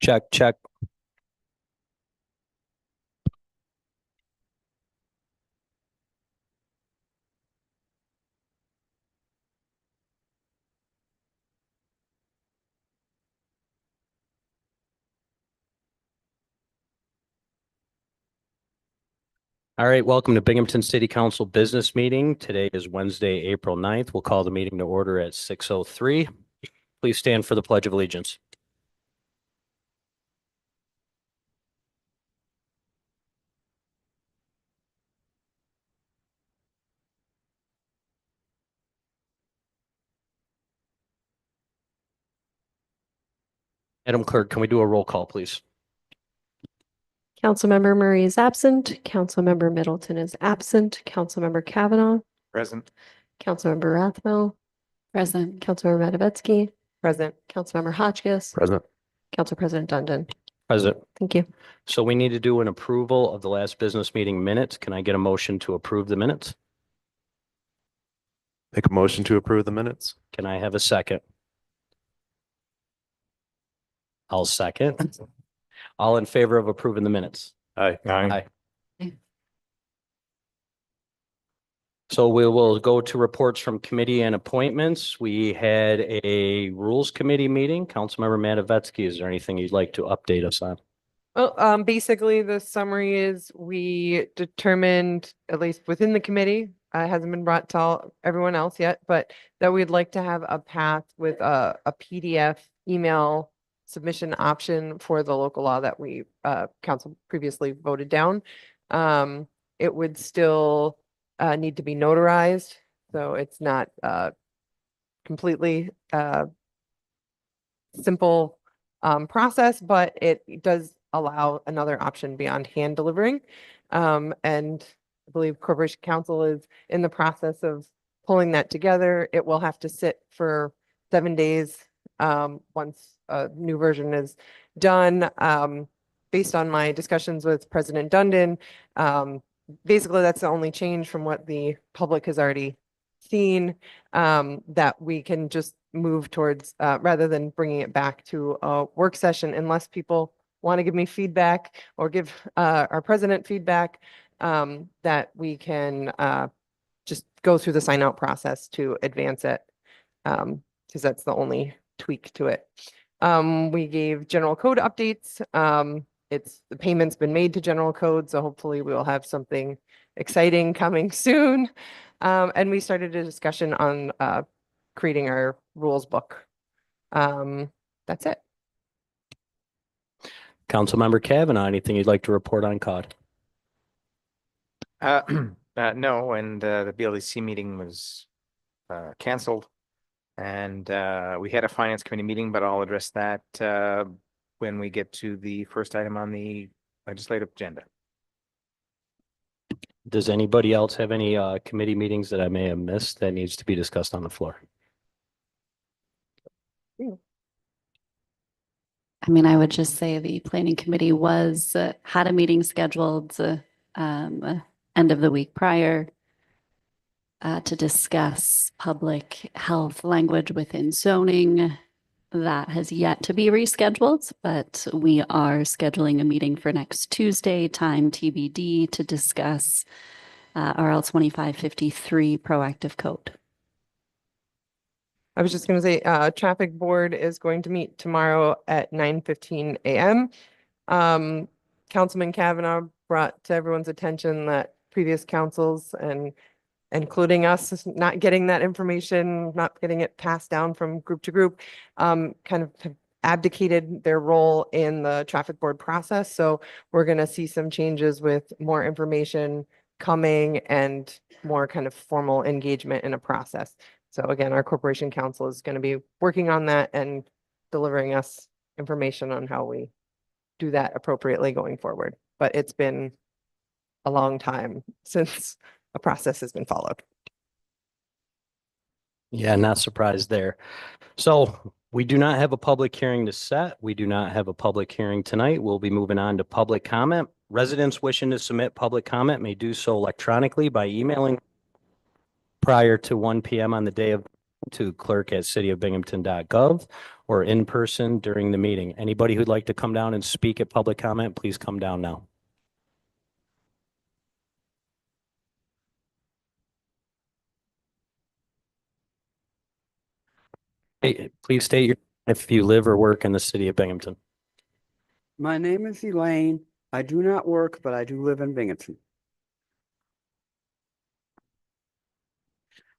Check, check. All right, welcome to Binghamton City Council business meeting. Today is Wednesday, April 9th. We'll call the meeting to order at 6:03. Please stand for the Pledge of Allegiance. Madam Clerk, can we do a roll call, please? Councilmember Murray is absent. Councilmember Middleton is absent. Councilmember Kavanaugh. Present. Councilmember Rathbell. Present. Councilmember Matavetsky. Present. Councilmember Hotchkiss. Present. Council President Dundon. Present. Thank you. So we need to do an approval of the last business meeting minutes. Can I get a motion to approve the minutes? Make a motion to approve the minutes. Can I have a second? I'll second. All in favor of approving the minutes? Aye. Aye. So we will go to reports from committee and appointments. We had a rules committee meeting. Councilmember Matavetsky, is there anything you'd like to update us on? Well, basically the summary is we determined, at least within the committee, hasn't been brought to everyone else yet, but that we'd like to have a path with a PDF email submission option for the local law that we council previously voted down. It would still need to be notarized, so it's not completely simple process, but it does allow another option beyond hand delivering. And I believe Corporation Council is in the process of pulling that together. It will have to sit for 7 days once a new version is done. Based on my discussions with President Dundon, basically that's the only change from what the public has already seen, that we can just move towards, rather than bringing it back to a work session, unless people want to give me feedback or give our president feedback, that we can just go through the sign out process to advance it, because that's the only tweak to it. We gave general code updates. The payment's been made to general code, so hopefully we will have something exciting coming soon. And we started a discussion on creating our rules book. That's it. Councilmember Kavanaugh, anything you'd like to report on COD? No, and the BLDC meeting was canceled. And we had a finance committee meeting, but I'll address that when we get to the first item on the legislative agenda. Does anybody else have any committee meetings that I may have missed that needs to be discussed on the floor? I mean, I would just say the planning committee had a meeting scheduled end of the week prior to discuss public health language within zoning. That has yet to be rescheduled, but we are scheduling a meeting for next Tuesday, time TBD, to discuss RL 2553 proactive code. I was just going to say, traffic board is going to meet tomorrow at 9:15 a.m. Councilman Kavanaugh brought to everyone's attention that previous councils, and including us, not getting that information, not getting it passed down from group to group, kind of have abdicated their role in the traffic board process. So we're going to see some changes with more information coming and more kind of formal engagement in a process. So again, our corporation council is going to be working on that and delivering us information on how we do that appropriately going forward. But it's been a long time since a process has been followed. Yeah, not surprised there. So we do not have a public hearing to set. We do not have a public hearing tonight. We'll be moving on to public comment. Residents wishing to submit public comment may do so electronically by emailing prior to 1 p.m. on the day of to clerk@cityofbinghamton.gov or in person during the meeting. Anybody who'd like to come down and speak at public comment, please come down now. Hey, please state your, if you live or work in the city of Binghamton. My name is Elaine. I do not work, but I do live in Binghamton.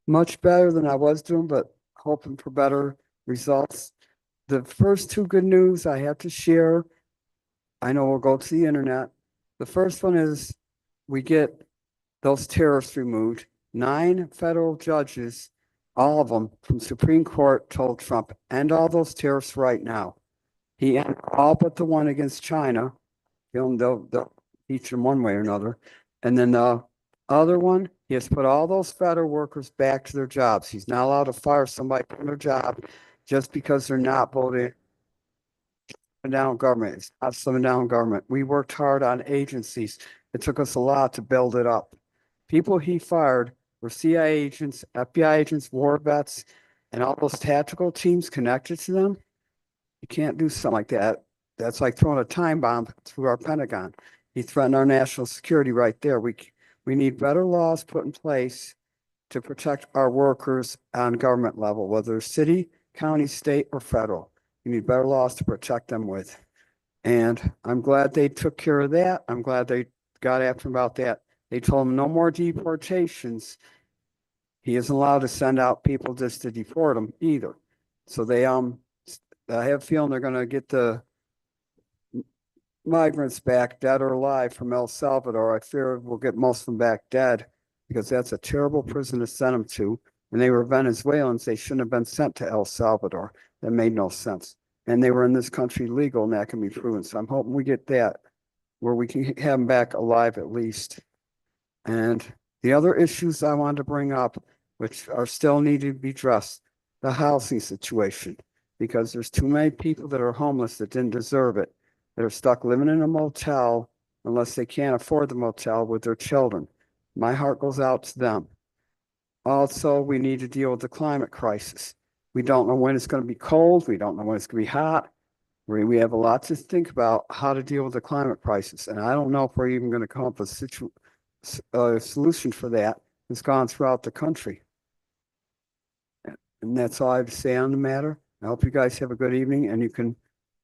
Much better than I was doing, but hoping for better results. The first two good news I have to share, I know we'll go to the internet. The first one is we get those tariffs removed. 9 federal judges, all of them from Supreme Court, told Trump, end all those tariffs right now. He ended all but the one against China. They'll teach them one way or another. And then the other one, he has put all those federal workers back to their jobs. He's not allowed to fire somebody from their job just because they're not voting down government. It's not slimming down government. We worked hard on agencies. It took us a lot to build it up. People he fired were CIA agents, FBI agents, war vets, and all those tactical teams connected to them. You can't do something like that. That's like throwing a time bomb through our Pentagon. He threatened our national security right there. We need better laws put in place to protect our workers on government level, whether it's city, county, state, or federal. We need better laws to protect them with. And I'm glad they took care of that. I'm glad they got after him about that. They told him no more deportations. He isn't allowed to send out people just to deport them either. So they I have a feeling they're going to get the migrants back, dead or alive, from El Salvador. I fear we'll get most of them back dead because that's a terrible prison to send them to. And they were Venezuelans. They shouldn't have been sent to El Salvador. That made no sense. And they were in this country legal, and that can be proven. So I'm hoping we get that where we can have them back alive at least. And the other issues I wanted to bring up, which are still needing to be addressed, the housing situation, because there's too many people that are homeless that didn't deserve it. They're stuck living in a motel unless they can't afford the motel with their children. My heart goes out to them. Also, we need to deal with the climate crisis. We don't know when it's going to be cold. We don't know when it's going to be hot. We have a lot to think about how to deal with the climate crisis. And I don't know if we're even going to come up with a solution for that. It's gone throughout the country. And that's all I have to say on the matter. I hope you guys have a good evening and you can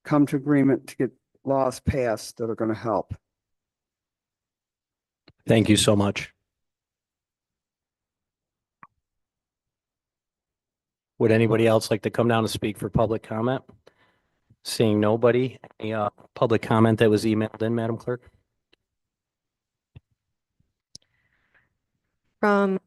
come to agreement to get laws passed that are going to help. Thank you so much. Would anybody else like to come down and speak for public comment? Seeing nobody, any public comment that was emailed in, Madam Clerk? From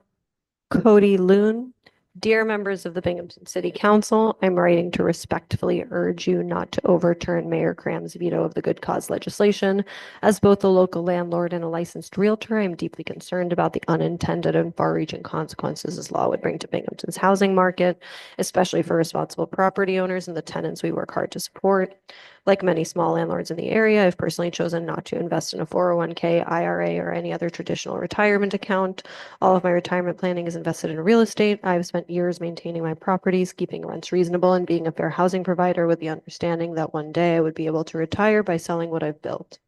Cody Loon. Dear members of the Binghamton City Council, I'm writing to respectfully urge you not to overturn Mayor Cram's veto of the good cause legislation. As both a local landlord and a licensed realtor, I'm deeply concerned about the unintended and far-reaching consequences this law would bring to Binghamton's housing market, especially for responsible property owners and the tenants we work hard to support. Like many small landlords in the area, I've personally chosen not to invest in a 401k, IRA, or any other traditional retirement account. All of my retirement planning is invested in real estate. I've spent years maintaining my properties, keeping rents reasonable, and being a fair housing provider with the understanding that one day I would be able to retire by selling what I've built.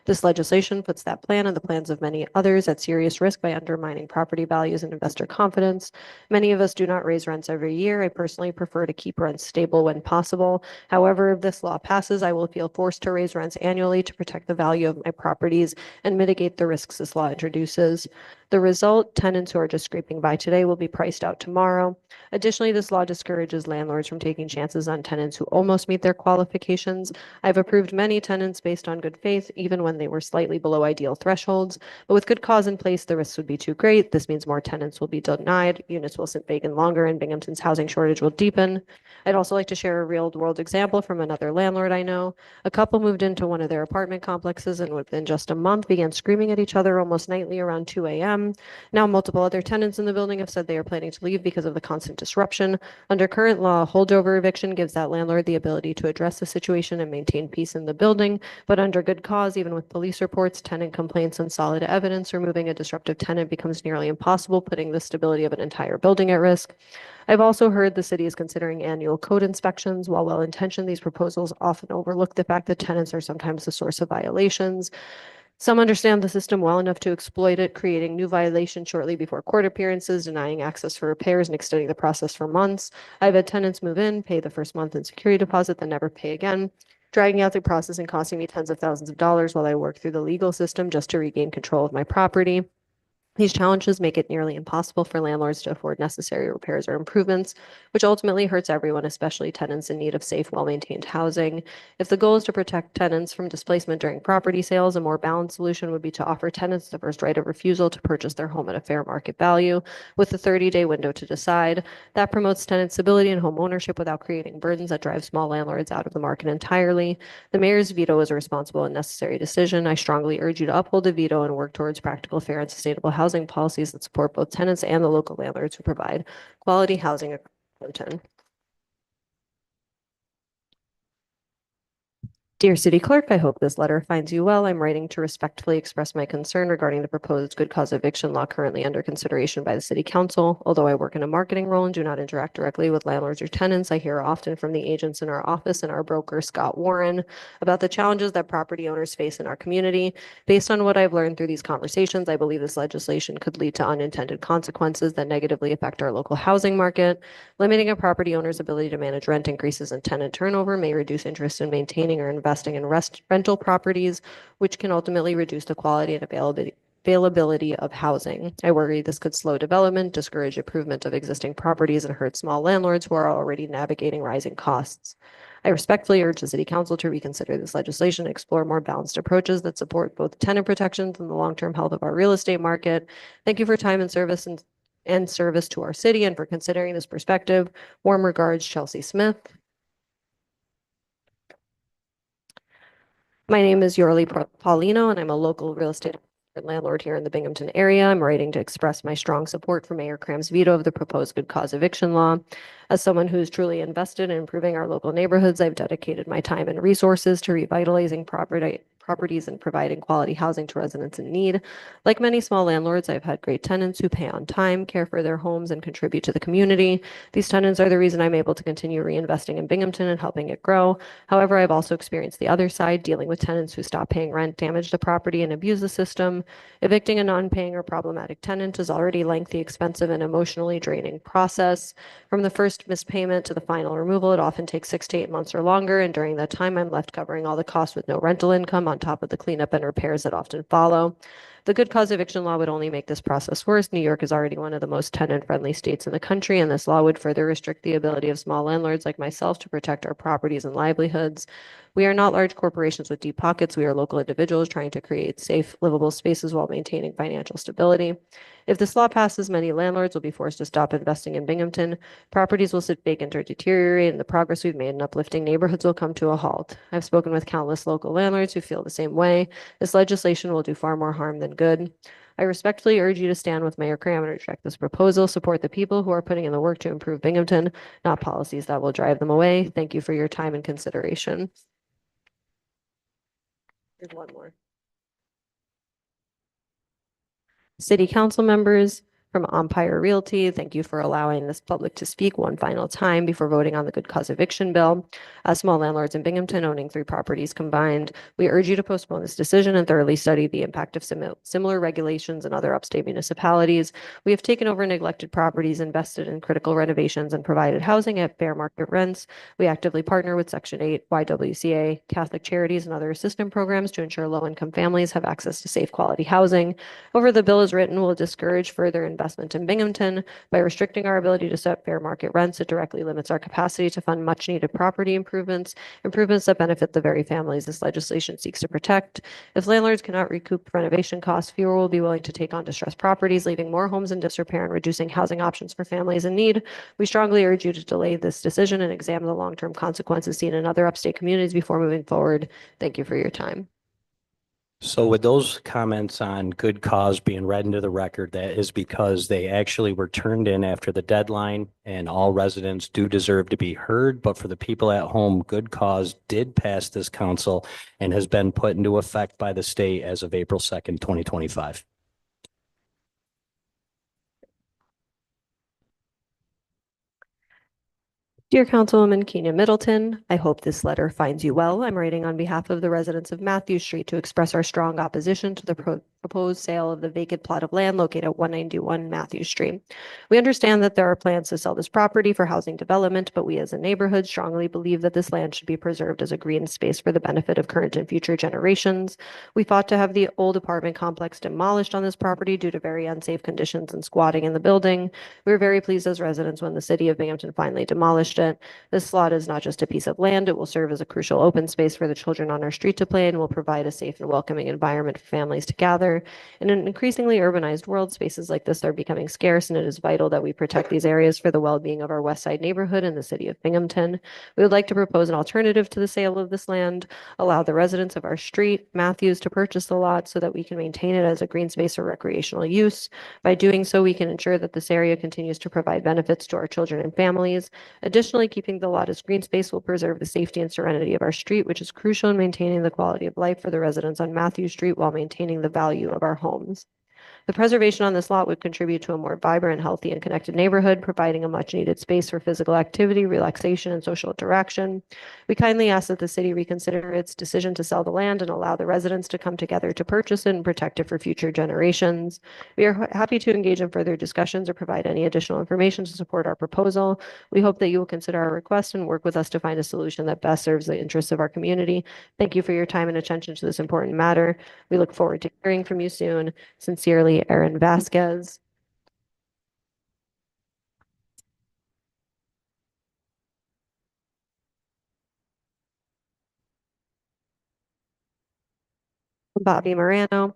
This legislation puts that plan and the plans of many others at serious risk by undermining property values and investor confidence. Many of us do not raise rents every year. I personally prefer to keep rents stable when possible. However, if this law passes, I will feel forced to raise rents annually to protect the value of my properties and mitigate the risks this law introduces. The result, tenants who are just scraping by today will be priced out tomorrow. Additionally, this law discourages landlords from taking chances on tenants who almost meet their qualifications. I've approved many tenants based on good faith, even when they were slightly below ideal thresholds. But with good cause in place, the risks would be too great. This means more tenants will be denied, units will sit vacant longer, and Binghamton's housing shortage will deepen. I'd also like to share a real-world example from another landlord I know. A couple moved into one of their apartment complexes and within just a month began screaming at each other almost nightly around 2 a.m. time. Now, multiple other tenants in the building have said they are planning to leave because of the constant disruption. Under current law, holdover eviction gives that landlord the ability to address the situation and maintain peace in the building, but under good cause, even with police reports, tenant complaints, and solid evidence, removing a disruptive tenant becomes nearly impossible, putting the stability of an entire building at risk. I've also heard the city is considering annual code inspections. While well-intentioned, these proposals often overlook the fact that tenants are sometimes the source of violations. Some understand the system well enough to exploit it, creating new violations shortly before court appearances, denying access for repairs, and extending the process for months. I've had tenants move in, pay the first month in security deposit, then never pay again, dragging out the process and costing me tens of thousands of dollars while I work through the legal system just to regain control of my property. These challenges make it nearly impossible for landlords to afford necessary repairs or improvements, which ultimately hurts everyone, especially tenants in need of safe, well-maintained housing. If the goal is to protect tenants from displacement during property sales, a more balanced solution would be to offer tenants the first right of refusal to purchase their home at a fair market value, with a 30-day window to decide. That promotes tenant stability and home ownership without creating burdens that drive small landlords out of the market entirely. The mayor's veto is a responsible and necessary decision. I strongly urge you to uphold the veto and work towards practical, fair, and sustainable housing policies that support both tenants and the local landlords who provide quality housing across Binghamton. Dear City Clerk, I hope this letter finds you well. I'm writing to respectfully express my concern regarding the proposed good cause eviction law currently under consideration by the City Council. Although I work in a marketing role and do not interact directly with landlords or tenants, I hear often from the agents in our office and our broker, Scott Warren, about the challenges that property owners face in our community. Based on what I've learned through these conversations, I believe this legislation could lead to unintended consequences that negatively affect our local housing market. Limiting a property owner's ability to manage rent increases in tenant turnover may reduce interest in maintaining or investing in rental properties, which can ultimately reduce the quality and availability of housing. I worry this could slow development, discourage improvement of existing properties, and hurt small landlords who are already navigating rising costs. I respectfully urge the City Council to reconsider this legislation and explore more balanced approaches that support both tenant protections and the long-term health of our real estate market. Thank you for time and service and service to our city and for considering this perspective. Warm regards, Chelsea Smith. My name is Yorli Paulino, and I'm a local real estate landlord here in the Binghamton area. I'm writing to express my strong support for Mayor Cram's veto of the proposed good cause eviction law. As someone who's truly invested in improving our local neighborhoods, I've dedicated my time and resources to revitalizing properties and providing quality housing to residents in need. Like many small landlords, I've had great tenants who pay on time, care for their homes, and contribute to the community. These tenants are the reason I'm able to continue reinvesting in Binghamton and helping it grow. However, I've also experienced the other side, dealing with tenants who stop paying rent, damage the property, and abuse the system. Evicting a non-paying or problematic tenant is already a lengthy, expensive, and emotionally draining process. From the first missed payment to the final removal, it often takes 6 to 8 months or longer, and during that time, I'm left covering all the costs with no rental income on top of the cleanup and repairs that often follow. The good cause eviction law would only make this process worse. New York is already one of the most tenant-friendly states in the country, and this law would further restrict the ability of small landlords like myself to protect our properties and livelihoods. We are not large corporations with deep pockets. We are local individuals trying to create safe, livable spaces while maintaining financial stability. If this law passes, many landlords will be forced to stop investing in Binghamton. Properties will sit vacant or deteriorate, and the progress we've made in uplifting neighborhoods will come to a halt. I've spoken with countless local landlords who feel the same way. This legislation will do far more harm than good. I respectfully urge you to stand with Mayor Cram and reject this proposal. Support the people who are putting in the work to improve Binghamton, not policies that will drive them away. Thank you for your time and consideration. Here's one more. City Council members, from Empire Realty, thank you for allowing this public to speak one final time before voting on the good cause eviction bill. As small landlords in Binghamton owning 3 properties combined, we urge you to postpone this decision and thoroughly study the impact of similar regulations in other upstate municipalities. We have taken over neglected properties, invested in critical renovations, and provided housing at fair market rents. We actively partner with Section 8, YWCA, Catholic Charities, and other assistance programs to ensure low-income families have access to safe, quality housing. However, the bill as written will discourage further investment in Binghamton. By restricting our ability to set fair market rents, it directly limits our capacity to fund much-needed property improvements that benefit the very families this legislation seeks to protect. If landlords cannot recoup renovation costs, fewer will be willing to take on distressed properties, leaving more homes in disrepair and reducing housing options for families in need. We strongly urge you to delay this decision and examine the long-term consequences seen in other upstate communities before moving forward. Thank you for your time. So with those comments on good cause being read into the record, that is because they actually were turned in after the deadline and all residents do deserve to be heard. But for the people at home, good cause did pass this council and has been put into effect by the state as of April 2nd, 2025. Dear Councilwoman Keenan Middleton, I hope this letter finds you well. I'm writing on behalf of the residents of Matthew Street to express our strong opposition to the proposed sale of the vacant plot of land located at 191 Matthew Street. We understand that there are plans to sell this property for housing development, but we as a neighborhood strongly believe that this land should be preserved as a green space for the benefit of current and future generations. We fought to have the old apartment complex demolished on this property due to very unsafe conditions and squatting in the building. We were very pleased as residents when the City of Binghamton finally demolished it. This lot is not just a piece of land, it will serve as a crucial open space for the children on our street to play and will provide a safe and welcoming environment for families to gather. In an increasingly urbanized world, spaces like this are becoming scarce, and it is vital that we protect these areas for the well-being of our West Side neighborhood and the City of Binghamton. We would like to propose an alternative to the sale of this land, allow the residents of our street, Matthews, to purchase the lot so that we can maintain it as a green space for recreational use. By doing so, we can ensure that this area continues to provide benefits to our children and families. Additionally, keeping the lot as green space will preserve the safety and serenity of our street, which is crucial in maintaining the quality of life for the residents on Matthew Street while maintaining the value of our homes. The preservation on this lot would contribute to a more vibrant, healthy, and connected neighborhood, providing a much-needed space for physical activity, relaxation, and social interaction. We kindly ask that the city reconsider its decision to sell the land and allow the residents to come together to purchase it and protect it for future generations. We are happy to engage in further discussions or provide any additional information to support our proposal. We hope that you will consider our request and work with us to find a solution that best serves the interests of our community. Thank you for your time and attention to this important matter. We look forward to hearing from you soon. Sincerely, Aaron Vasquez. Bobby Morano.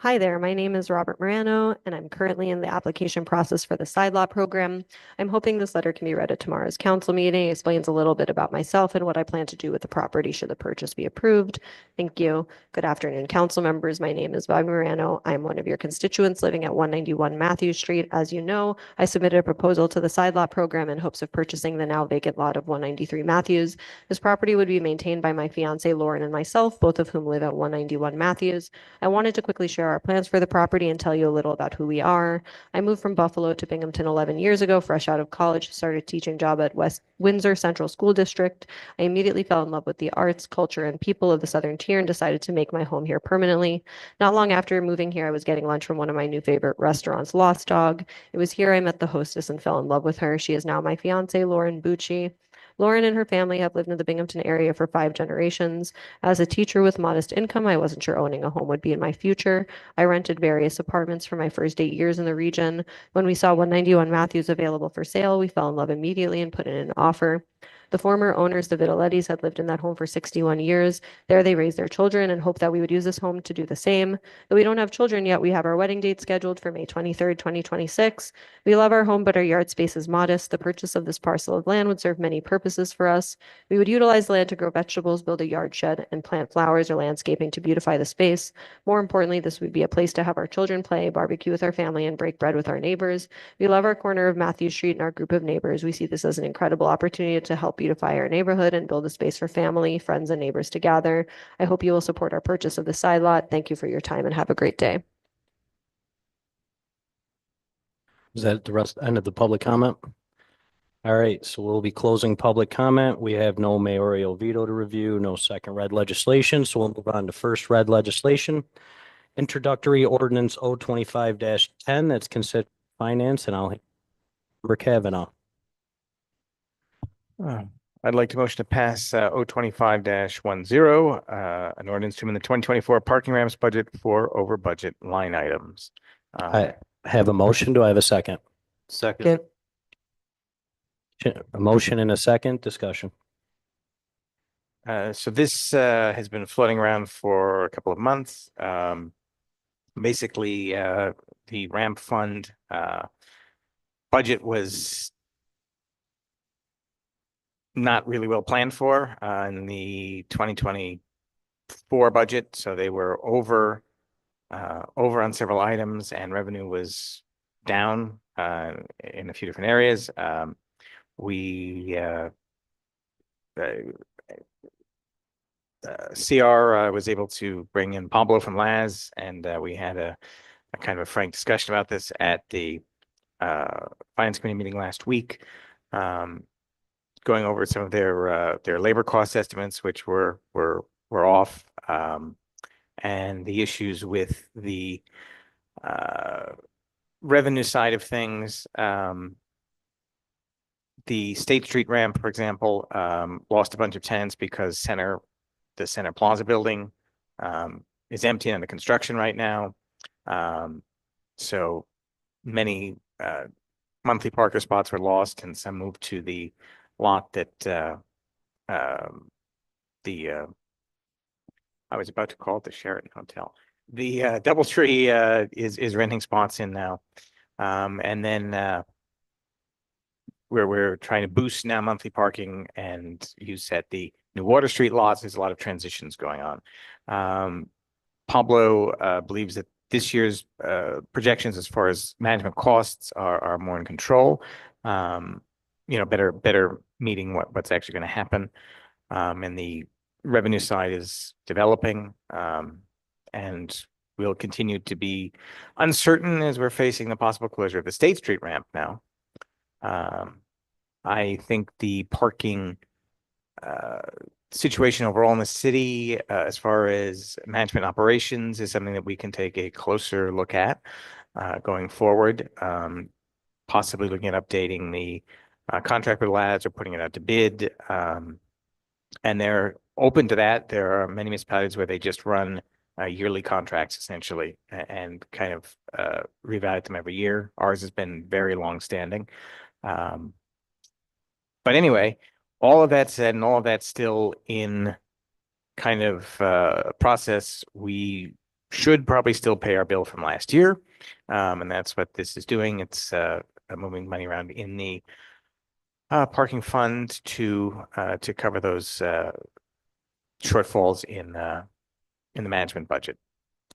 Hi there, my name is Robert Morano, and I'm currently in the application process for the side lot program. I'm hoping this letter can be read at tomorrow's council meeting. It explains a little bit about myself and what I plan to do with the property should the purchase be approved. Thank you. Good afternoon, council members. My name is Bobby Morano. I'm one of your constituents living at 191 Matthew Street. As you know, I submitted a proposal to the side lot program in hopes of purchasing the now vacant lot of 193 Matthews. This property would be maintained by my fiance Lauren and myself, both of whom live at 191 Matthews. I wanted to quickly share our plans for the property and tell you a little about who we are. I moved from Buffalo to Binghamton 11 years ago, fresh out of college, started a teaching job at West Windsor Central School District. I immediately fell in love with the arts, culture, and people of the Southern Tier and decided to make my home here permanently. Not long after moving here, I was getting lunch from one of my new favorite restaurants, Lost Dog. It was here I met the hostess and fell in love with her. She is now my fiance, Lauren Bucci. Lauren and her family have lived in the Binghamton area for 5 generations. As a teacher with modest income, I wasn't sure owning a home would be in my future. I rented various apartments for my first 8 years in the region. When we saw 191 Matthews available for sale, we fell in love immediately and put in an offer. The former owners, the Vitalettis, had lived in that home for 61 years. There they raised their children and hoped that we would use this home to do the same. Though we don't have children yet, we have our wedding date scheduled for May 23rd, 2026. We love our home, but our yard space is modest. The purchase of this parcel of land would serve many purposes for us. We would utilize the land to grow vegetables, build a yard shed, and plant flowers or landscaping to beautify the space. More importantly, this would be a place to have our children play, barbecue with our family, and break bread with our neighbors. We love our corner of Matthew Street and our group of neighbors. We see this as an incredible opportunity to help beautify our neighborhood and build a space for family, friends, and neighbors to gather. I hope you will support our purchase of the side lot. Thank you for your time and have a great day. Is that the end of the public comment? All right, so we'll be closing public comment. We have no mayoral veto to review, no second read legislation, so we'll move on to first read legislation. Introductory ordinance 025-10, that's considered finance, and I'll Member Kavanaugh. I'd like to motion to pass 025-10, an ordinance to amend the 2024 parking ramps budget for over budget line items. I have a motion. Do I have a second? Second. A motion and a second. Discussion. So this has been floating around for a couple of months. Basically, the ramp fund budget was not really well planned for in the 2020 for budget, so they were over on several items, and revenue was down in a few different areas. We CR was able to bring in Pablo from LAS, and we had a kind of a frank discussion about this at the Finance Committee meeting last week, going over some of their labor cost estimates, which were off, and the issues with the revenue side of things. The State Street ramp, for example, lost a bunch of tenants because the Center Plaza building is empty and under construction right now. So many monthly parker spots were lost, and some moved to the lot that I was about to call it the Sheraton Hotel. The DoubleTree is renting spots in now, and then we're trying to boost now monthly parking and use at the New Water Street lots. There's a lot of transitions going on. Pablo believes that this year's projections as far as management costs are more in control. Better meeting what's actually going to happen. And the revenue side is developing, and we'll continue to be uncertain as we're facing the possible closure of the State Street ramp now. I think the parking situation overall in the city, as far as management operations, is something that we can take a closer look at going forward. Possibly looking at updating the contract with LADS or putting it out to bid. And they're open to that. There are many municipalities where they just run yearly contracts essentially and kind of reevaluate them every year. Ours has been very long-standing. But anyway, all of that said, and all of that still in kind of process, we should probably still pay our bill from last year. And that's what this is doing. It's moving money around in the parking fund to cover those shortfalls in the management budget.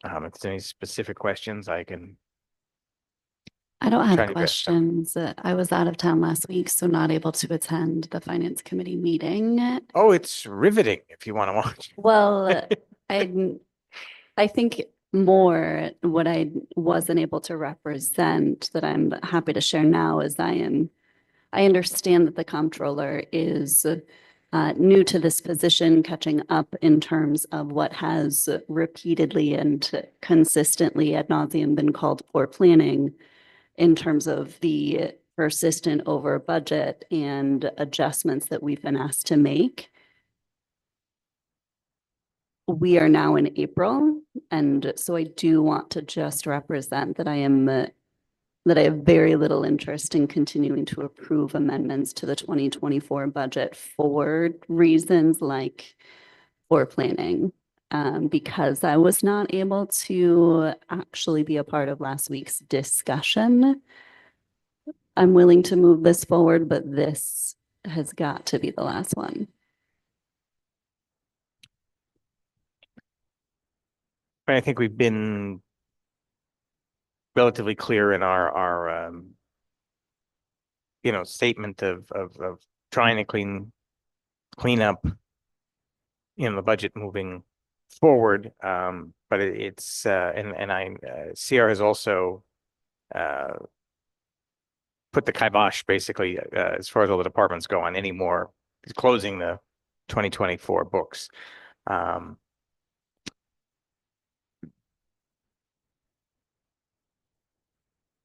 If there's any specific questions, I can. I don't Trying have to address them. questions. I was out of town last week, so not able to attend the Finance Committee meeting. Oh, it's riveting if you want to watch. Well, I think more what I wasn't able to represent that I'm happy to share now is I understand that the comptroller is new to this position, catching up in terms of what has repeatedly and consistently ad nauseum been called poor planning in terms of the persistent over budget and adjustments that we've been asked to make. We are now in April, and so I do want to just represent that I have very little interest in continuing to approve amendments to the 2024 budget for reasons like poor planning. Because I was not able to actually be a part of last week's discussion, I'm willing to move this forward, but this has got to be the last one. I think we've been relatively clear in our statement of trying to clean up the budget moving forward. But it's CR has also put the kibosh basically as far as all the departments go on anymore. He's closing the 2024 books.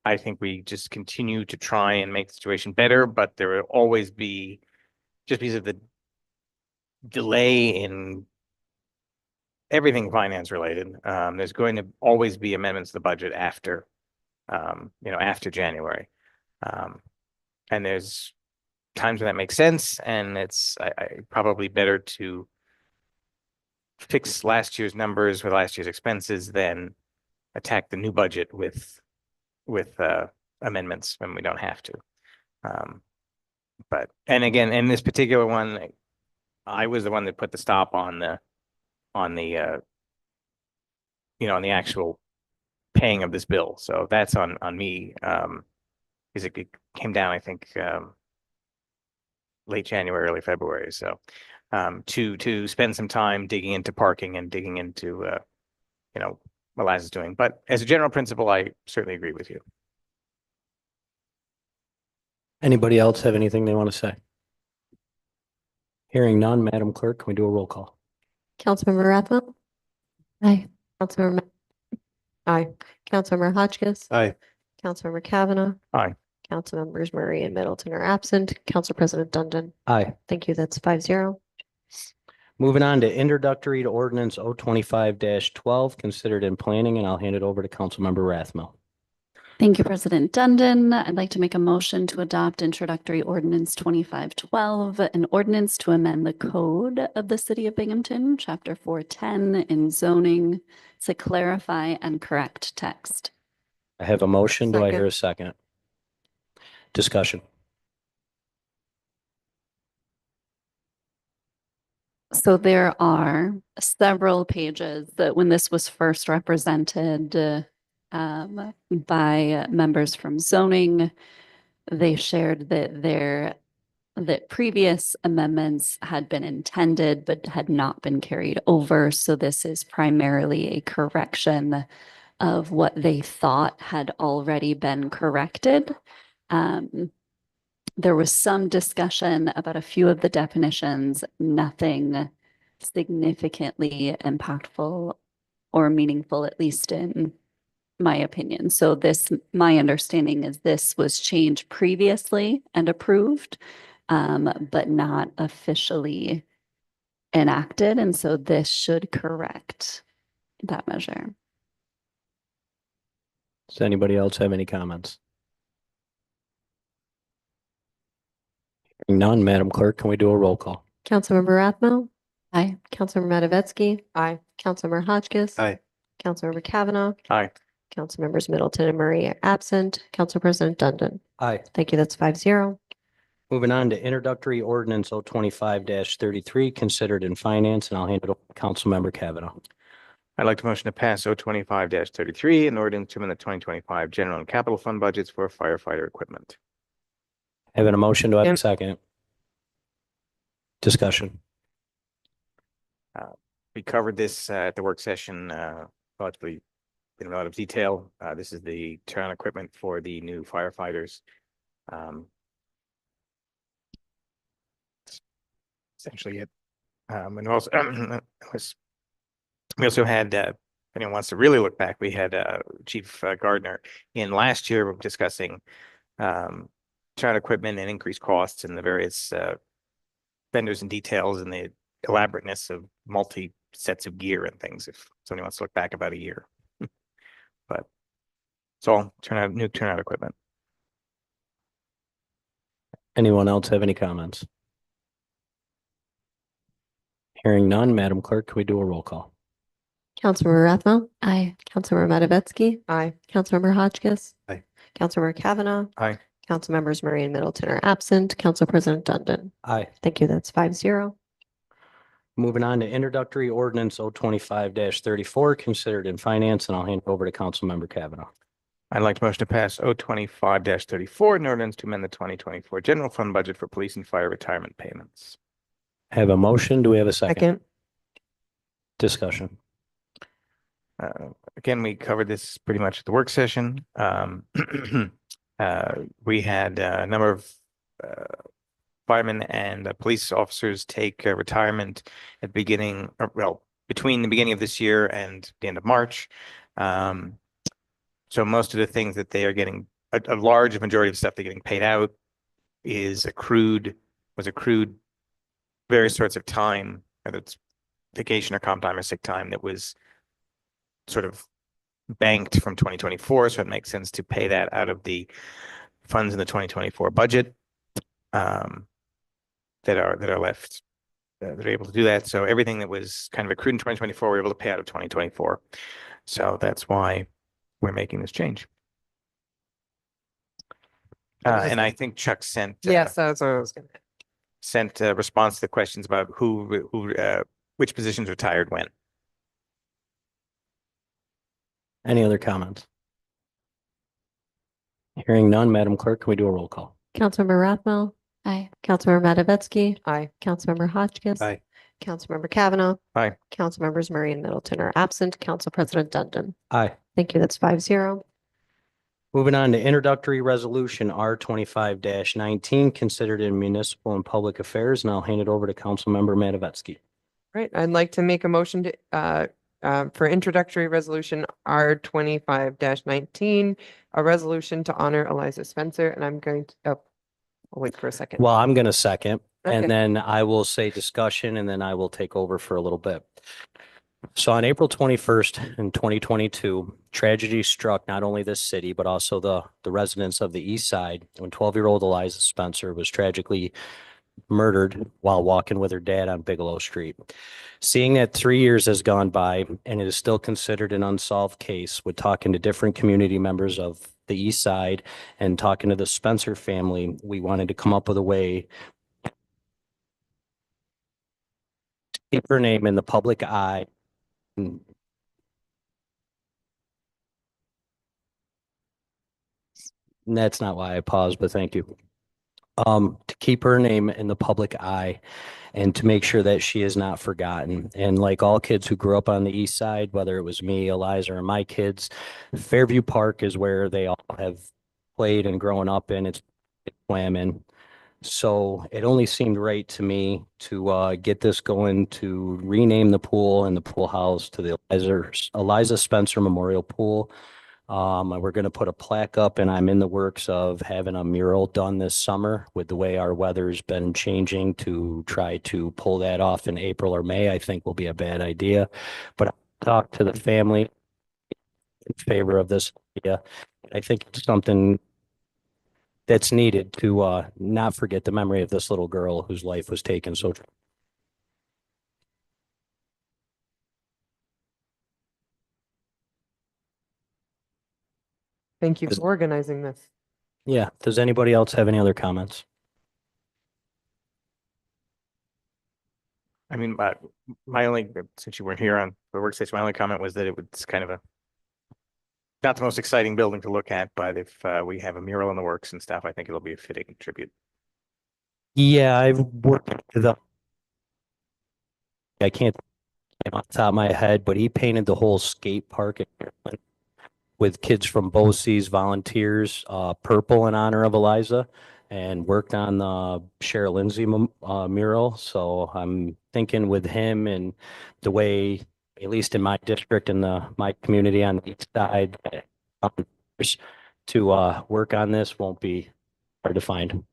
I think we just continue to try and make the situation better, but there will always be, just because of the delay in everything finance related, there's going to always be amendments to the budget after January. And there's times when that makes sense, and it's probably better to fix last year's numbers with last year's expenses than attack the new budget with amendments when we don't have to. But again, in this particular one, I was the one that put the stop on the on the on the actual paying of this bill. So that's on me. Because it came down, I think, late January, early February. So to spend some time digging into parking and digging into what Laz is doing. But as a general principle, I certainly agree with you. Anybody else have anything they want to say? Hearing none, Madam Clerk, can we do a roll call? Councilmember Rathwell, Aye. Councilmember, Aye. Councilmember Hotchkiss, Aye. Councilmember Kavanaugh. Aye. Councilmembers Murray and Middleton are absent. Council President Dundon. Aye. Thank you. That's 5-0. Moving on to introductory to ordinance 025-12, considered in planning, and I'll hand it over to Councilmember Rathmel. Thank you, President Dundon. I'd like to make a motion to adopt introductory ordinance 2512, an ordinance to amend the code of the City of Binghamton, Chapter 410 in zoning to clarify and correct text. I have a motion. Do I Second. hear a second? Discussion. So there are several pages that when this was first represented by members from zoning, they shared that previous amendments had been intended but had not been carried over. So this is primarily a correction of what they thought had already been corrected. There was some discussion about a few of the definitions, nothing significantly impactful or meaningful, at least in my opinion. So my understanding is this was changed previously and approved, but not officially enacted. And so this should correct that measure. Does anybody else have any comments? Hearing none, Madam Clerk, can we do a roll call? Councilmember Rathmel, Aye. Councilmember Matavetsky, Aye. Councilmember Hotchkiss. Aye. Councilmember Kavanaugh. Aye. Councilmembers Middleton and Murray are absent. Council President Dundon. Aye. Thank you. That's 5-0. Moving on to introductory ordinance 025-33, considered in finance, and I'll hand it over to Councilmember Kavanaugh. I'd like to motion to pass 025-33, an ordinance to amend the 2025 general and capital fund budgets for firefighter equipment. Having a motion, do I have a And- second? Discussion. We covered this at the work session relatively in a lot of detail. This is the turn equipment for the new firefighters. Essentially it. And also we also had, if anyone wants to really look back, we had Chief Gardner in last year discussing turn equipment and increased costs and the various vendors and details and the elaborateness of multi sets of gear and things, if somebody wants to look back about a year. But it's all new turnout equipment. Anyone else have any comments? Hearing none, Madam Clerk, can we do a roll call? Councilmember Rathmel, Aye. Councilmember Matavetsky, Aye. Councilmember Hotchkiss. Aye. Councilmember Kavanaugh. Aye. Councilmembers Murray and Middleton are absent. Council President Dundon. Aye. Thank you. That's 5-0. Moving on to introductory ordinance 025-34, considered in finance, and I'll hand it over to Councilmember Kavanaugh. I'd like to motion to pass 025-34, an ordinance to amend the 2024 general fund budget for police and fire retirement payments. Have a motion. Do we have a second? Second. Discussion. Again, we covered this pretty much at the work session. We had a number of firemen and police officers take retirement at between the beginning of this year and the end of March. So most of the things that they are getting, a large majority of stuff they're getting paid out was accrued various sorts of time, whether it's vacation or comp time or sick time, that was sort of banked from 2024. So it makes sense to pay that out of the funds in the 2024 budget that are left, that are able to do that. So everything that was kind of accrued in 2024, we're able to pay out of 2024. So that's why we're making this change. And I think Chuck sent Yes, that's what I was gonna. a response to the questions about which positions retired when. Any other comments? Hearing none, Madam Clerk, can we do a roll call? Councilmember Rathmel, Aye. Councilmember Matavetsky, Aye. Councilmember Hotchkiss. Aye. Councilmember Kavanaugh. Aye. Councilmembers Murray and Middleton are absent. Council President Dundon. Aye. Thank you. That's 5-0. Moving on to introductory resolution R 25-19, considered in municipal and public affairs, and I'll hand it over to Councilmember Matavetsky. Right, I'd like to make a motion to, for introductory resolution R 25-19, a resolution to honor Eliza Spencer, and I'm going to, oh, I'll wait for a second. Well, I'm going to second, Okay. and then I will say discussion, and then I will take over for a little bit. So on April 21st in 2022, tragedy struck not only this city, but also the residents of the east side when 12-year-old Eliza Spencer was tragically murdered while walking with her dad on Bigelow Street. Seeing that 3 years has gone by and it is still considered an unsolved case, with talking to different community members of the east side and talking to the Spencer family, we wanted to come up with a way to keep her name in the public eye. That's not why I paused, but thank you. To keep her name in the public eye and to make sure that she is not forgotten. And like all kids who grew up on the east side, whether it was me, Eliza, or my kids, Fairview Park is where they all have played and grown up in. It's swam in. So it only seemed right to me to get this going, to rename the pool and the pool house to the Eliza Spencer Memorial Pool. We're going to put a plaque up, and I'm in the works of having a mural done this summer. With the way our weather's been changing, to try to pull that off in April or May, I think will be a bad idea. But I talked to the family in favor of this idea. I think it's something that's needed to not forget the memory of this little girl whose life was taken so. Thank you for organizing this. Yeah. Does anybody else have any other comments? I mean, my only, since you weren't here on the work session, my only comment was that it's kind of not the most exciting building to look at, but if we have a mural in the works and stuff, I think it'll be a fitting tribute. Yeah, I've worked with I can't off the top of my head, but he painted the whole skate park with kids from BOCES, volunteers, purple in honor of Eliza, and worked on the Cheryl Lindsay mural. So I'm thinking with him and the way, at least in my district and my community on the east side, to work on this won't be hard to find.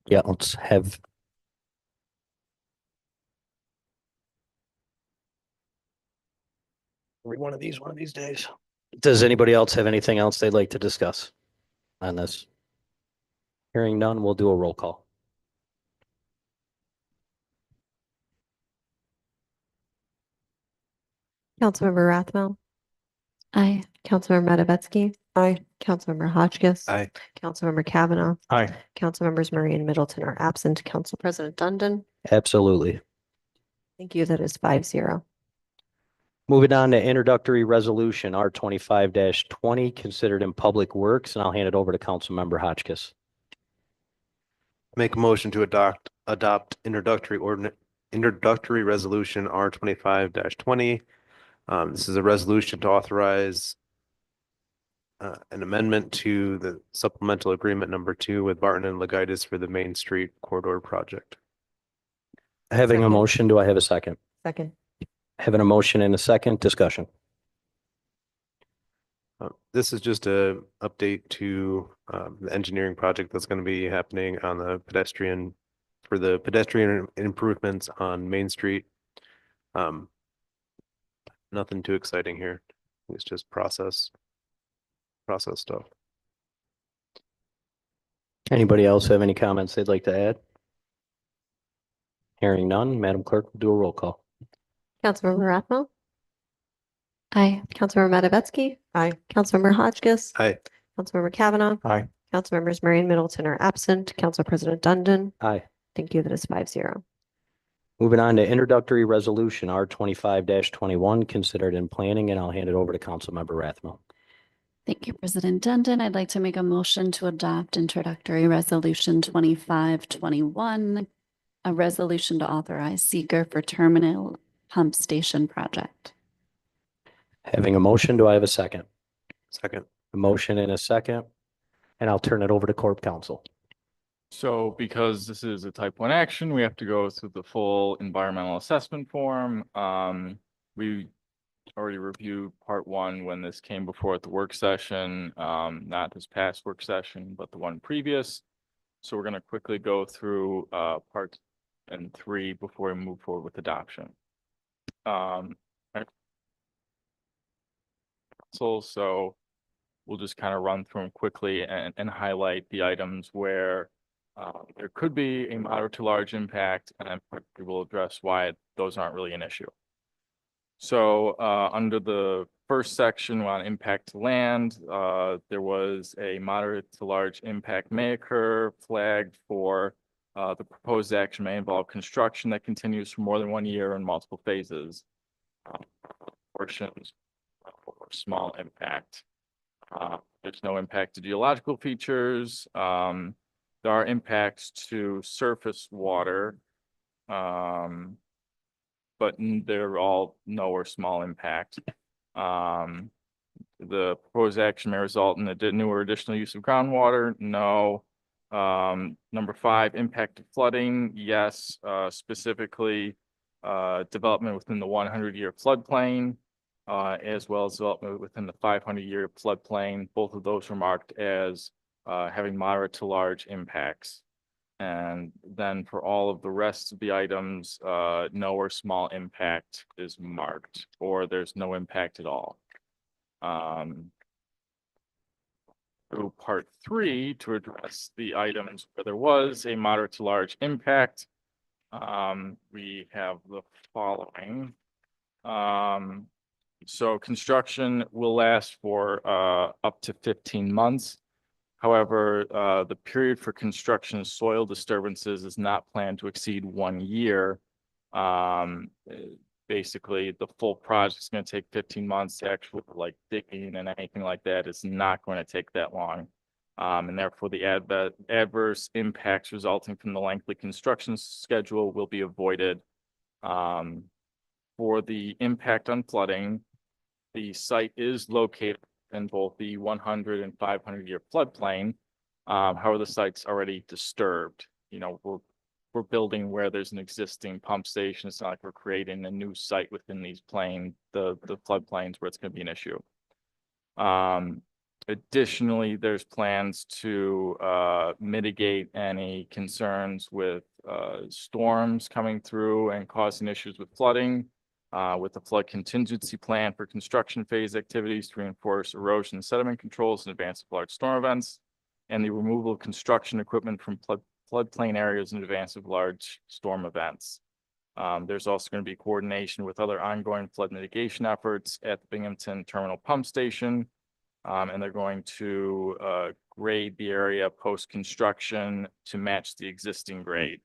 Yeah, let's have. Read one of these days. Does anybody else have anything else they'd like to discuss on this? Hearing none, we'll do a roll call. Councilmember Rathmel, Aye. Councilmember Matavetsky. Aye. Councilmember Hotchkiss. Aye. Councilmember Kavanaugh. Aye. Councilmembers Murray and Middleton are absent. Council President Dundon. Absolutely. Thank you. That is 5-0. Moving on to introductory resolution R 25-20, considered in public works, and I'll hand it over to Councilmember Hotchkiss. Make a motion to adopt introductory resolution R 25-20. This is a resolution to authorize an amendment to the supplemental agreement number 2 with Barton and Legitis for the Main Street Corridor Project. Having a Second. motion, do I have a second? Second. Having a motion and a second, discussion. This is just a update to the engineering project that's going to be happening on the pedestrian improvements on Main Street. Nothing too exciting here. It's just process stuff. Anybody else have any comments they'd like to add? Hearing none, Madam Clerk will do a roll call. Councilmember Rathmel, Aye. Councilmember Matavetsky. Aye. Councilmember Hotchkiss. Aye. Councilmember Kavanaugh. Aye. Councilmembers Murray and Middleton are absent. Council President Dundon. Aye. Thank you. That is 5-0. Moving on to introductory resolution R 25-21, considered in planning, and I'll hand it over to Councilmember Rathmel. Thank you, President Dundon. I'd like to make a motion to adopt introductory resolution 2521, a resolution to authorize seeker for terminal pump station project. Having a motion, do I have a second? Second. A motion and a second, and I'll turn it over to Corp Counsel. So because this is a type 1 action, we have to go through the full environmental assessment form. We already reviewed part 1 when this came before at the work session, not this past work session, but the one previous. So we're going to quickly go through part 3 before we move forward with adoption. So we'll just kind of run through them quickly and highlight the items where there could be a moderate to large impact, and we will address why those aren't really an issue. So under the first section on impact to land, there was a moderate to large impact may occur flagged for the proposed action may involve construction that continues for more than 1 year in multiple phases. Portions or small impact. There's no impact to geological features. There are impacts to surface water, but they're all no or small impact. The proposed action may result in a new or additional use of groundwater. No. Number 5, impact to flooding. Yes, specifically development within the 100-year floodplain, as well as development within the 500-year floodplain. Both of those are marked as having moderate to large impacts. And then for all of the rest of the items, no or small impact is marked, or there's no impact at all. Through part 3 to address the items where there was a moderate to large impact, we have the following. So construction will last for up to 15 months. However, the period for construction of soil disturbances is not planned to exceed 1 year. Basically, the full project is going to take 15 months. Actual like digging and anything like that is not going to take that long. And therefore, the adverse impacts resulting from the lengthy construction schedule will be avoided. For the impact on flooding, the site is located in both the 100 and 500-year floodplain. However, the site's already disturbed. You know, we're building where there's an existing pump station. It's not like we're creating a new site within these the floodplains where it's going to be an issue. Additionally, there's plans to mitigate any concerns with storms coming through and causing issues with flooding. With the flood contingency plan for construction phase activities to reinforce erosion and sediment controls in advance of large storm events, and the removal of construction equipment from floodplain areas in advance of large storm events. There's also going to be coordination with other ongoing flood mitigation efforts at the Binghamton Terminal Pump Station, and they're going to grade the area post-construction to match the existing grade.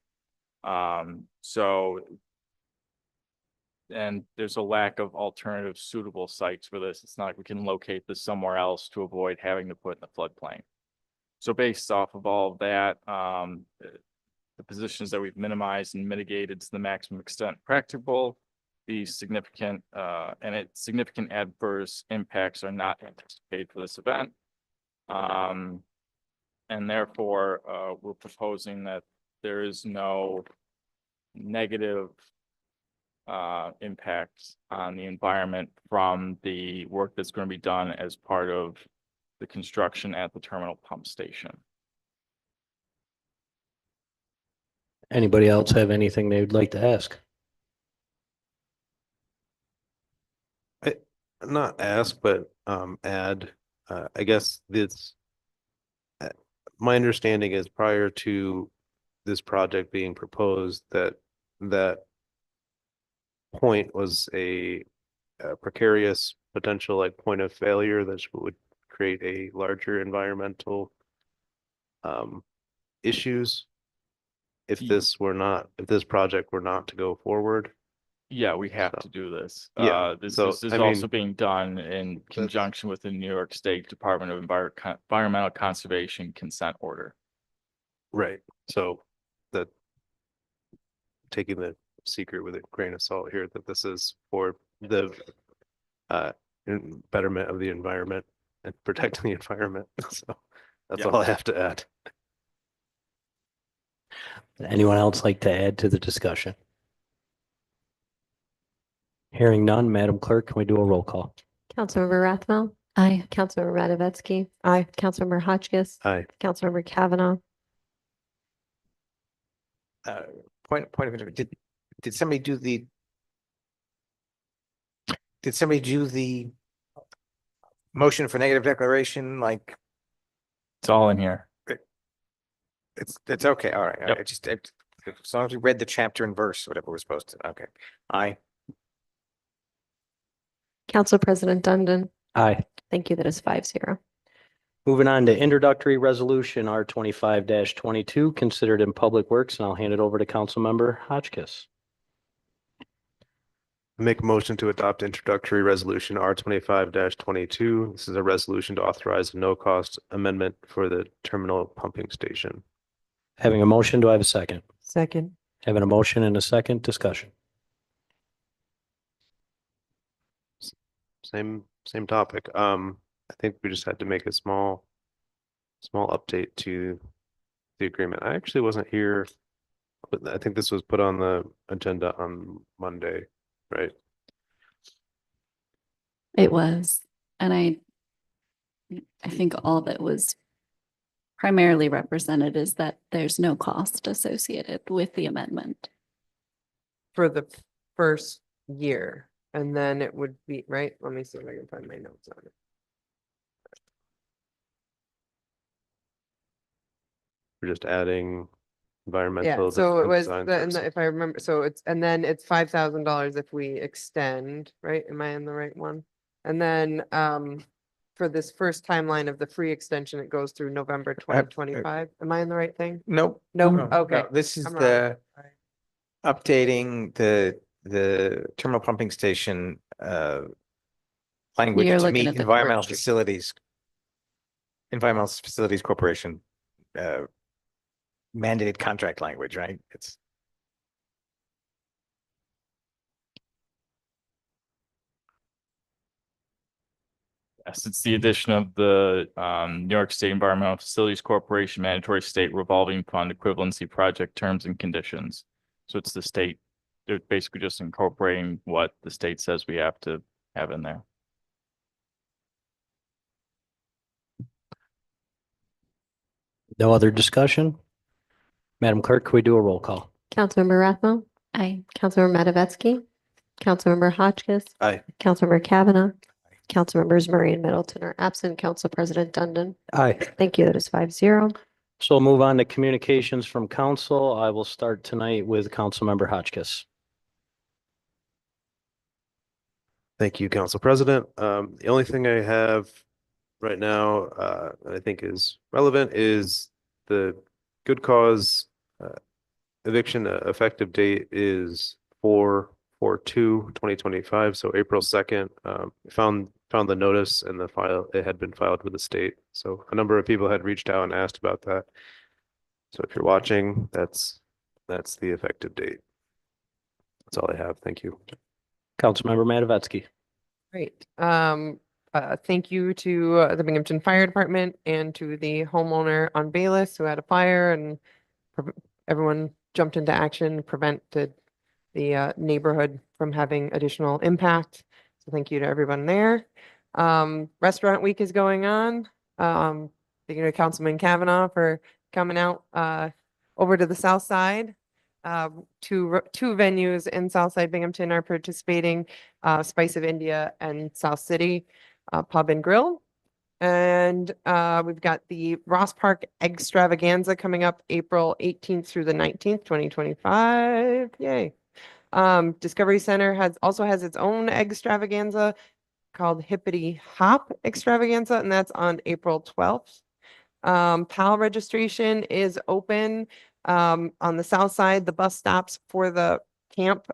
And there's a lack of alternative suitable sites for this. It's not like we can locate this somewhere else to avoid having to put in the floodplain. So based off of all of that, the positions that we've minimized and mitigated to the maximum extent practicable, the significant adverse impacts are not anticipated for this event. And therefore, we're proposing that there is no negative impacts on the environment from the work that's going to be done as part of the construction at the terminal pump station. Anybody else have anything they would like to ask? Not ask, but add. I guess this. My understanding is prior to this project being proposed, that point was a precarious potential like point of failure that would create a larger environmental issues. if Ye- if this project were not to go forward. Yeah, we have So- to do this. Yeah, This so, is I also mean, being done in conjunction with the New York State Department of Environmental Conservation consent order. Right, so that taking the secret with a grain of salt here, that this is for the betterment of the environment and protecting the environment. So that's Yeah. all I have to add. Anyone else like to add to the discussion? Hearing none, Madam Clerk, can we do a roll call? Councilmember Rathmel, Aye. Councilmember Matavetsky, Aye. Councilmember Hotchkiss, Aye. Councilmember Kavanaugh, Point of interest, did somebody do the motion for negative declaration? Like, It's all in here. it's okay, all right. Yep. As long as we read the chapter and verse, whatever we're supposed to, okay. Aye. Council President Dundon. Aye. Thank you. That is 5-0. Moving on to introductory resolution R 25-22, considered in Public Works, and I'll hand it over to Councilmember Hotchkiss. Make a motion to adopt introductory resolution R 25-22. This is a resolution to authorize a no-cost amendment for the terminal pumping station. Having a motion, do I have a second? Second. Having a motion and a second, discussion. Same topic. I think we just had to make a small update to the agreement. I actually wasn't here, but I think this was put on the agenda on Monday, right? It was, and I think all that was primarily represented is that there's no cost associated with the amendment. For the first year, and then it would be, right? Let me see if I can find my notes on it. We're just adding Yeah, environmental. so it was, design and services. if I remember, so it's, and then it's $5,000 if we extend, right? Am I in the right one? And then, for this first timeline of the free extension, it goes through November 2025. Am I in the right thing? Nope. Nope. No, Okay. This is I'm wrong. the Alright. updating the terminal pumping station language You're to looking meet at the Environmental correct- Facilities Corporation mandated contract language, right? It's Yes, it's the addition of the New York State Environmental Facilities Corporation mandatory state revolving fund equivalency project terms and conditions. So it's the state, they're basically just incorporating what the state says we have to have in there. No other discussion? Madam Clerk, can we do a roll call? Councilmember Rathmel, Aye. Councilmember Matavetsky, Councilmember Hotchkiss, Aye. Councilmember Kavanaugh, Councilmembers Murray and Middleton are absent. Council President Dundon. Aye. Thank you. That is 5-0. So we'll move on to communications from council. I will start tonight with Councilmember Hotchkiss. Thank you, Council President. The only thing I have right now, that I think is relevant is the good cause eviction effective date is 4/4/2/2025. So April 2nd. Found the notice and the file. It had been filed with the state. So a number of people had reached out and asked about that. So if you're watching, that's the effective date. That's all I have. Thank you. Councilmember Matavetsky. Great. Thank you to the Binghamton Fire Department and to the homeowner on Bayless who had a fire, and everyone jumped into action, prevented the neighborhood from having additional impact. So thank you to everyone there. Restaurant Week is going on. Thank you to Councilman Kavanaugh for coming out over to the south side. Two venues in Southside Binghamton are participating, Spice of India and South City Pub and Grill. And we've got the Ross Park Extravaganza coming up April 18th through the 19th, 2025. Yay. Discovery Center also has its own extravaganza called Hippity Hop Extravaganza, and that's on April 12th. PAL registration is open On the south side, the bus stops for the camp,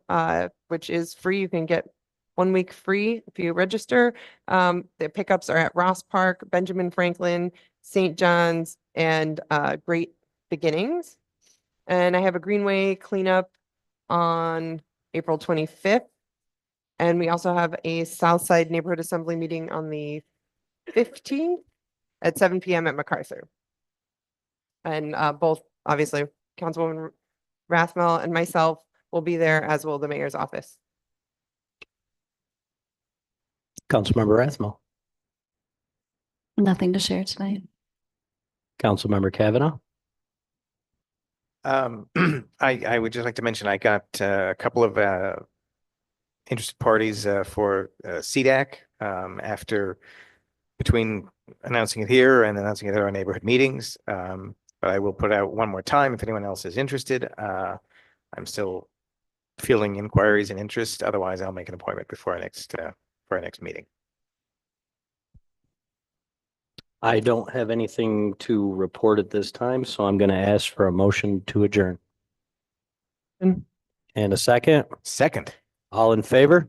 which is free. You can get 1 week free if you register. The pickups are at Ross Park, Benjamin Franklin, St. John's, and Great Beginnings. And I have a Greenway cleanup on April 25th. And we also have a Southside Neighborhood Assembly meeting on the 15th at 7 p.m. at MacArthur. And both, obviously, Councilwoman Rathmel and myself will be there, as will the mayor's office. Councilmember Rathmel, Nothing to share tonight. Councilmember Kavanaugh. I would just like to mention, I got a couple of interested parties for CDAC after between announcing it here and announcing it at our neighborhood meetings. But I will put out one more time if anyone else is interested. I'm still fielding inquiries and interest. Otherwise, I'll make an appointment before our next meeting. I don't have anything to report at this time, so I'm going to ask for a motion to adjourn. And a second. Second. All in favor?